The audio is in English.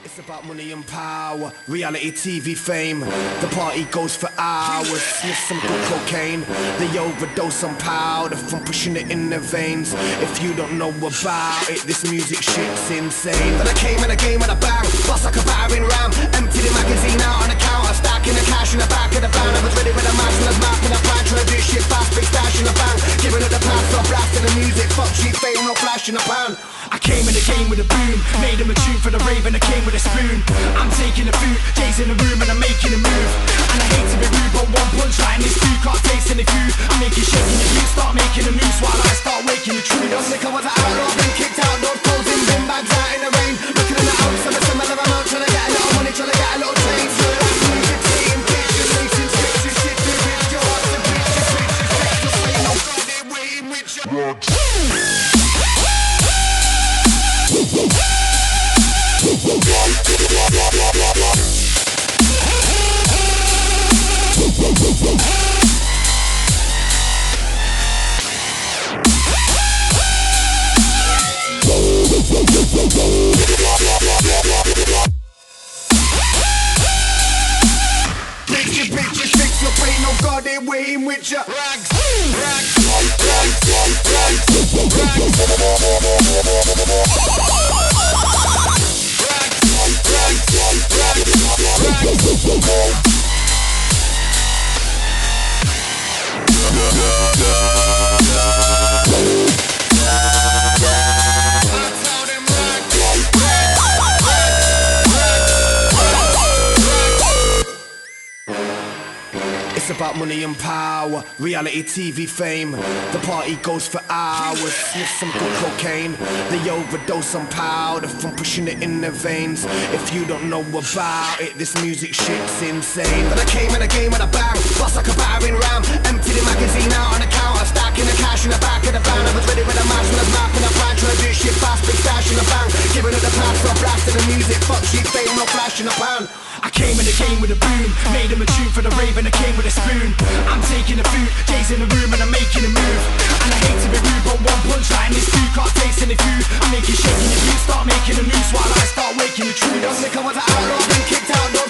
It's about money and power, reality TV fame. The party goes for hours, sniff some good cocaine. They overdose on powder from pushing it in their veins. If you don't know about it, this music shit's insane. But I came in a game with a bang, bust like a battering ram. Empty the magazine out on the counter, stacking the cash in the back of the van. I was ready with a match and I was marking a plan. Trying to do shit fast, big stash in the bank. Giving it the pass, stop blasting the music. Fuck cheap fame, no flash in the pan. I came in the game with a boom, made him a tune for the rave and I came with a spoon. I'm taking the food, Jay's in the room and I'm making a move. And I hate to be rude, but one punchline this food can't taste any food. I'm making shaking the food, start making a noose while I start waking the truth. Don't think I was an outlaw, been kicked out, doors closed in, bin bags out in the rain. Looking in the house of a similar amount, trying to get a little money, trying to get a little change. So that's music, taking pictures, racing scriptures, shit through bitch, your heart's a bitch, your switch, your sex, your slay, no Friday, waiting with your your bitches, fix your brain, no god ain't waiting with ya. Rags, rags, rags, rags, It's about money and power, reality TV fame. The party goes for hours, sniff some good cocaine. They overdose on powder from pushing it in their veins. If you don't know about it, this music shit's insane. But I came in a game with a bang, bust like a battering ram. Empty the magazine out on the counter, stacking the cash in the back of the van. I was ready with a match with a map and a plan, trying to do shit fast, big stash in the bank. Giving it the pass for a blast of the music, fuck shit fame, no flash in the pan. I came in the game with a boom, made him a tune for the rave and I came with a spoon. I'm taking the food, Jay's in the room and I'm making a move. And I hate to be rude, but one punchline is food, can't taste any food. I'm making shaking the food, start making a noose while I start waking the truth. Don't think I was an outlaw, been kicked out, don't